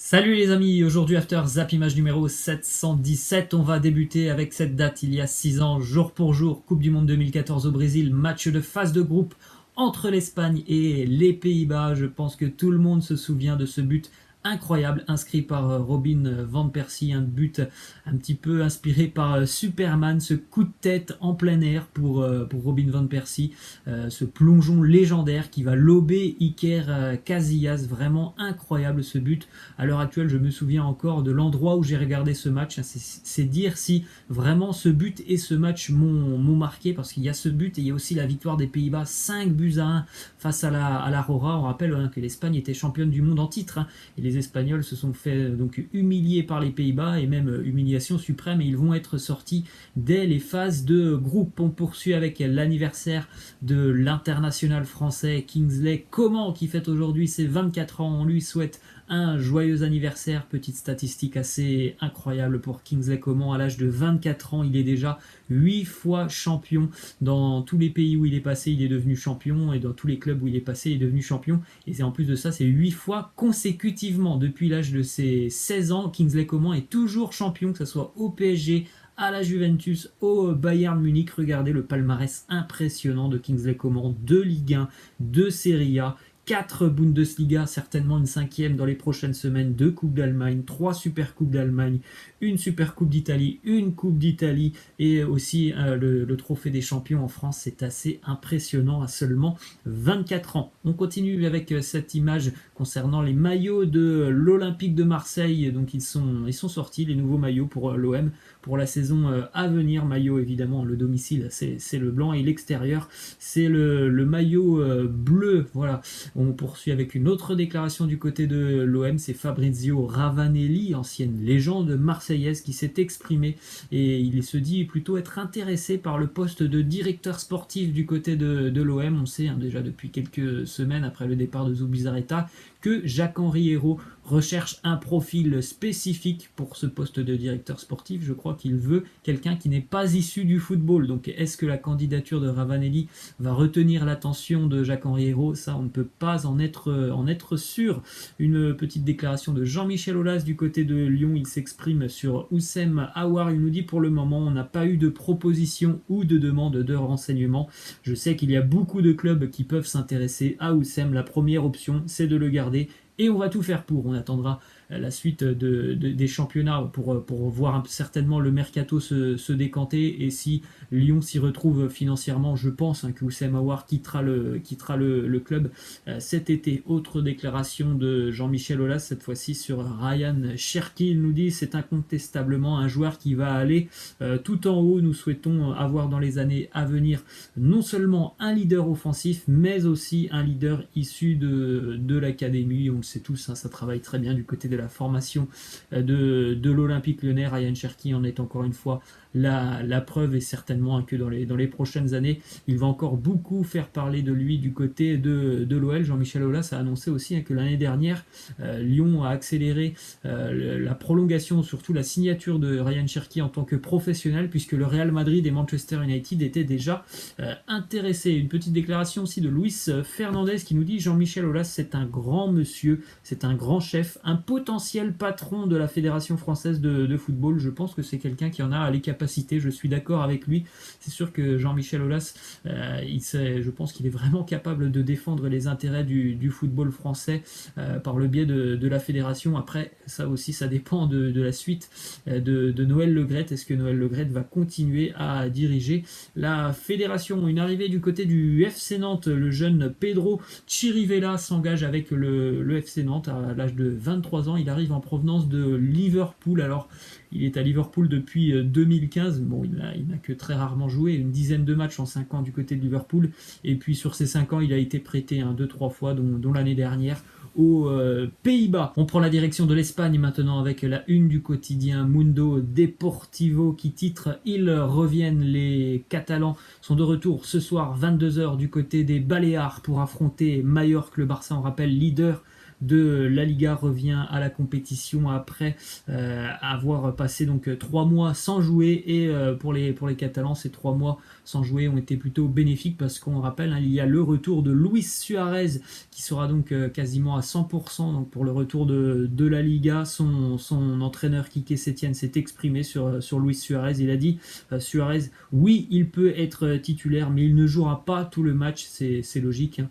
Salut les amis, aujourd'hui After Zap Image numéro 717, on va débuter avec cette date il y a 6 ans, jour pour jour, Coupe du Monde 2014 au Brésil, match de phase de groupe entre l'Espagne et les Pays-Bas. Je pense que tout le monde se souvient de ce but incroyable inscrit par Robin van Persie, un but un petit peu inspiré par Superman, ce coup de tête en plein air pour Robin van Persie, ce plongeon légendaire qui va lober Iker Casillas, vraiment incroyable ce but. À l'heure actuelle, je me souviens encore de l'endroit où j'ai regardé ce match. C'est dire si vraiment ce but et ce match m'ont marqué, parce qu'il y a ce but et il y a aussi la victoire des Pays-Bas 5-1 face à la Rora. On rappelle que l'Espagne était championne du monde en titre, et les Espagnols se sont fait donc humilier par les Pays-Bas, et même humiliation suprême, et ils vont être sortis dès les phases de groupe. On poursuit avec l'anniversaire de l'international français Kingsley Coman qui fête aujourd'hui ses 24 ans. On lui souhaite un joyeux anniversaire. Petite statistique assez incroyable pour Kingsley Coman. À l'âge de 24 ans, il est déjà 8 fois champion. Dans tous les pays où il est passé, il est devenu champion, et dans tous les clubs où il est passé, il est devenu champion. Et en plus de ça, c'est 8 fois consécutivement. Depuis l'âge de ses 16 ans, Kingsley Coman est toujours champion, que ce soit au PSG, à la Juventus, au Bayern Munich. Regardez le palmarès impressionnant de Kingsley Coman: 2 Ligue 1, 2 Serie A, 4 Bundesliga, certainement une 5e dans les prochaines semaines, 2 Coupes d'Allemagne, 3 Super Coupes d'Allemagne, une Super Coupe d'Italie, une Coupe d'Italie, et aussi le trophée des champions en France. C'est assez impressionnant à seulement 24 ans. On continue avec cette image concernant les maillots de l'Olympique de Marseille. Donc ils sont sortis, les nouveaux maillots pour l'OM pour la saison à venir. Maillot évidemment, le domicile c'est le blanc, et l'extérieur c'est le maillot bleu. Voilà. On poursuit avec une autre déclaration du côté de l'OM, c'est Fabrizio Ravanelli, ancienne légende marseillaise, qui s'est exprimé, et il se dit plutôt être intéressé par le poste de directeur sportif du côté de l'OM. On sait déjà depuis quelques semaines, après le départ de Zubizarreta, que Jacques-Henri Hérault recherche un profil spécifique pour ce poste de directeur sportif. Je crois qu'il veut quelqu'un qui n'est pas issu du football. Donc est-ce que la candidature de Ravanelli va retenir l'attention de Jacques-Henri Hérault? Ça, on ne peut pas en être sûr. Une petite déclaration de Jean-Michel Aulas du côté de Lyon. Il s'exprime sur Houssem Aouar. Il nous dit: pour le moment, on n'a pas eu de proposition ou de demande de renseignement. Je sais qu'il y a beaucoup de clubs qui peuvent s'intéresser à Houssem. La première option, c'est de le garder, et on va tout faire pour. On attendra la suite des championnats pour voir certainement le mercato se décanter, et si Lyon s'y retrouve financièrement, je pense que Houssem Aouar quittera le club cet été. Autre déclaration de Jean-Michel Aulas, cette fois-ci sur Ryan Cherki. Il nous dit: c'est incontestablement un joueur qui va aller tout en haut. Nous souhaitons avoir dans les années à venir non seulement un leader offensif, mais aussi un leader issu de l'académie. On le sait tous, ça travaille très bien du côté de la formation de l'Olympique Lyonnais. Ryan Cherki en est encore une fois la preuve, et certainement que dans les prochaines années, il va encore beaucoup faire parler de lui du côté de l'OL. Jean-Michel Aulas a annoncé aussi que l'année dernière, Lyon a accéléré la prolongation, surtout la signature de Ryan Cherki en tant que professionnel, puisque le Real Madrid et Manchester United étaient déjà intéressés. Une petite déclaration aussi de Luis Fernandez qui nous dit: Jean-Michel Aulas, c'est un grand monsieur, c'est un grand chef, un potentiel patron de la Fédération française de football. Je pense que c'est quelqu'un qui en a les capacités. Je suis d'accord avec lui. C'est sûr que Jean-Michel Aulas, je pense qu'il est vraiment capable de défendre les intérêts du football français par le biais de la fédération. Après, ça aussi, ça dépend de la suite de Noël Le Graët. Est-ce que Noël Le Graët va continuer à diriger la fédération? Une arrivée du côté du FC Nantes, le jeune Pedro Chirivella s'engage avec le FC Nantes à l'âge de 23 ans. Il arrive en provenance de Liverpool. Alors, il est à Liverpool depuis 2015. Bon, il n'a que très rarement joué, une dizaine de matchs en 5 ans du côté de Liverpool. Et puis sur ces 5 ans, il a été prêté 2-3 fois, dont l'année dernière aux Pays-Bas. On prend la direction de l'Espagne maintenant avec la une du quotidien Mundo Deportivo qui titre: ils reviennent. Les Catalans sont de retour ce soir 22h du côté des Baléares pour affronter Majorque. Le Barça, on rappelle, leader de la Liga revient à la compétition après avoir passé donc 3 mois sans jouer et pour les Catalans, ces 3 mois sans jouer ont été plutôt bénéfiques parce qu'on rappelle, hein, il y a le retour de Luis Suarez qui sera donc quasiment à 100% donc pour le retour de la Liga. Son entraîneur Quique Setién s'est exprimé sur Luis Suarez. Il a dit Suarez, oui, il peut être titulaire, mais il ne jouera pas tout le match, c'est logique. Hein.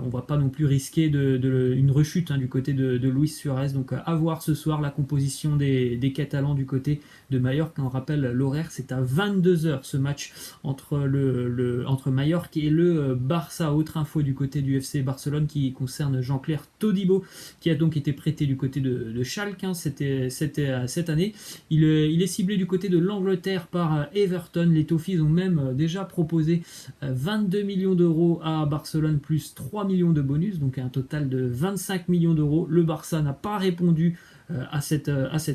On ne va pas non plus risquer une rechute, hein, du côté de Luis Suarez. Donc à voir ce soir la composition des Catalans du côté de Majorque. On rappelle l'horaire, c'est à 22h ce match entre Majorque et le Barça. Autre info du côté du FC Barcelone qui concerne Jean-Claire Todibo, qui a donc été prêté du côté de Schalke, hein, cette année. Il est ciblé du côté de l'Angleterre par Everton. Les Toffees ont même déjà proposé 22 millions d'euros à Barcelone plus 3 millions de bonus, donc un total de 25 millions d'euros. Le Barça n'a pas répondu à cette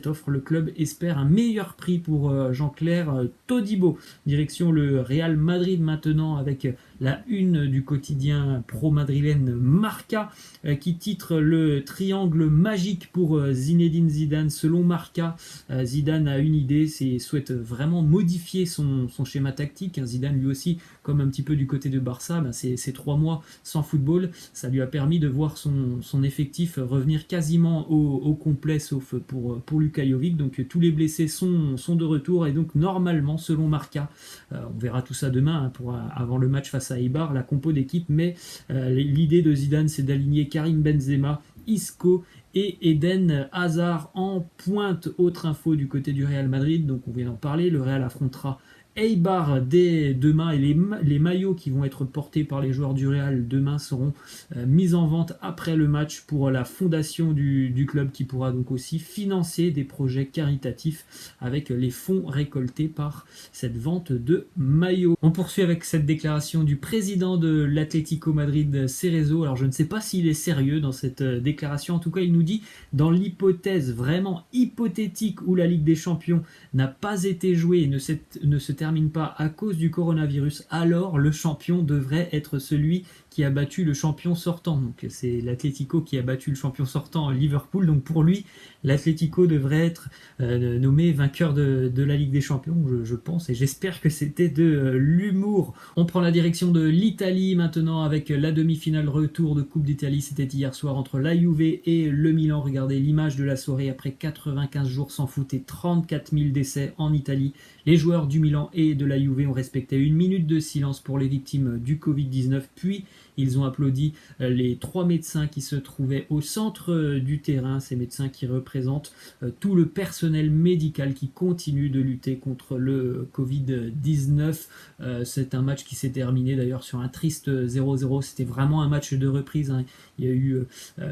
offre. Le club espère un meilleur prix pour Jean-Claire Todibo. Direction le Real Madrid maintenant avec la une du quotidien pro-madrilène Marca qui titre le triangle magique pour Zinedine Zidane. Selon Marca, Zidane a une idée, souhaite vraiment modifier son schéma tactique. Zidane lui aussi, comme un petit peu du côté de Barça, ces 3 mois sans football, ça lui a permis de voir son effectif revenir quasiment au complet, sauf pour Luka Jovic. Donc tous les blessés sont de retour et donc normalement, selon Marca, on verra tout ça demain, hein, avant le match face à Eibar, la compo d'équipe, mais l'idée de Zidane, c'est d'aligner Karim Benzema, Isco et Eden Hazard en pointe. Autre info du côté du Real Madrid, donc on vient d'en parler, le Real affrontera Eibar dès demain et les maillots qui vont être portés par les joueurs du Real demain seront mis en vente après le match pour la fondation du club qui pourra donc aussi financer des projets caritatifs avec les fonds récoltés par cette vente de maillots. On poursuit avec cette déclaration du président de l'Atlético Madrid, Cerezo. Alors je ne sais pas s'il est sérieux dans cette déclaration, en tout cas il nous dit dans l'hypothèse vraiment hypothétique où la Ligue des Champions n'a pas été jouée et ne se termine pas à cause du coronavirus, alors le champion devrait être celui qui a battu le champion sortant. Donc c'est l'Atlético qui a battu le champion sortant Liverpool. Donc pour lui, l'Atlético devrait être nommé vainqueur de la Ligue des Champions, je pense, et j'espère que c'était de l'humour. On prend la direction de l'Italie maintenant avec la demi-finale retour de Coupe d'Italie. C'était hier soir entre la Juve et le Milan. Regardez l'image de la soirée après 95 jours sans foot et 34 000 décès en Italie. Les joueurs du Milan et de la Juve ont respecté 1 minute de silence pour les victimes du Covid-19, puis ils ont applaudi les 3 médecins qui se trouvaient au centre du terrain, ces médecins qui représentent tout le personnel médical qui continue de lutter contre le Covid-19. C'est un match qui s'est terminé d'ailleurs sur un triste 0-0. C'était vraiment un match de reprise, hein. Il y a eu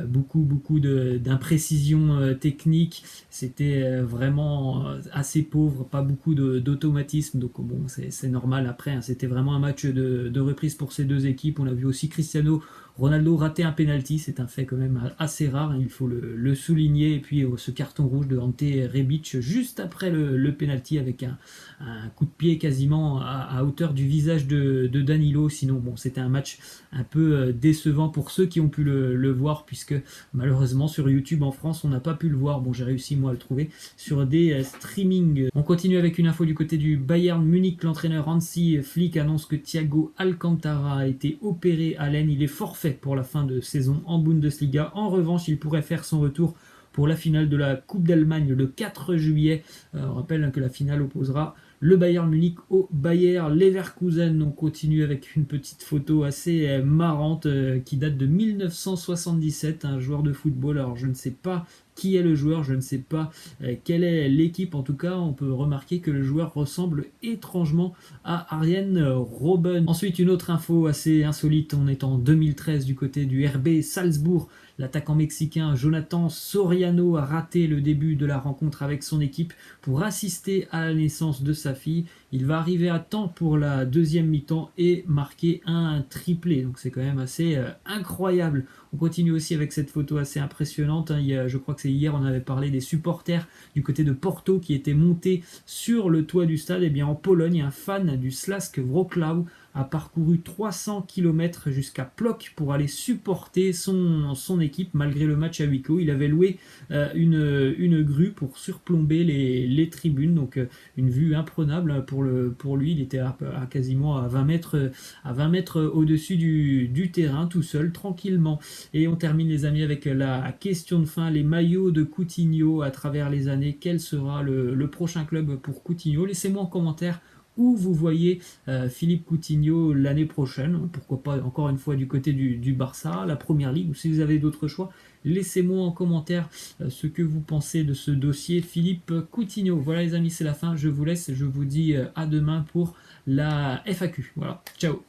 beaucoup d'imprécisions techniques. C'était vraiment assez pauvre, pas beaucoup d'automatisme. Donc bon, c'est normal après, hein. C'était vraiment un match de reprise pour ces deux équipes. On a vu aussi Cristiano Ronaldo rater un penalty, c'est un fait quand même assez rare, hein, il faut le souligner. Et puis ce carton rouge de Ante Rebic juste après le penalty avec un coup de pied quasiment à hauteur du visage de Danilo. Sinon bon, c'était un match un peu décevant pour ceux qui ont pu le voir, puisque malheureusement sur YouTube en France on n'a pas pu le voir. Bon, j'ai réussi moi à le trouver sur des streamings. On continue avec une info du côté du Bayern Munich. L'entraîneur Hansi Flick annonce que Thiago Alcantara a été opéré à l'aine. Il est forfait pour la fin de saison en Bundesliga. En revanche, il pourrait faire son retour pour la finale de la Coupe d'Allemagne le 4 juillet. On rappelle que la finale opposera le Bayern Munich au Bayer Leverkusen. On continue avec une petite photo assez marrante qui date de 1977, un joueur de football. Alors je ne sais pas qui est le joueur, je ne sais pas quelle est l'équipe. En tout cas, on peut remarquer que le joueur ressemble étrangement à Arjen Robben. Ensuite, une autre info assez insolite. On est en 2013 du côté du RB Salzbourg. L'attaquant mexicain Jonathan Soriano a raté le début de la rencontre avec son équipe pour assister à la naissance de sa fille. Il va arriver à temps pour la deuxième mi-temps et marquer un triplé. Donc c'est quand même assez incroyable. On continue aussi avec cette photo assez impressionnante, hein. Je crois que c'est hier, on avait parlé des supporters du côté de Porto qui étaient montés sur le toit du stade. Et bien en Pologne, un fan du Śląsk Wrocław a parcouru 300 km jusqu'à Plock pour aller supporter son équipe malgré le match à huis clos. Il avait loué une grue pour surplomber les tribunes, donc une vue imprenable pour lui. Il était quasiment à 20 mètres au-dessus du terrain, tout seul, tranquillement. Et on termine, les amis, avec la question de fin, les maillots de Coutinho à travers les années. Quel sera le prochain club pour Coutinho? Laissez-moi en commentaire où vous voyez Philippe Coutinho l'année prochaine. Pourquoi pas encore une fois du côté du Barça, la Première Ligue, ou si vous avez d'autres choix, laissez-moi en commentaire ce que vous pensez de ce dossier Philippe Coutinho. Voilà les amis, c'est la fin. Je vous laisse et je vous dis à demain pour la FAQ. Voilà, ciao.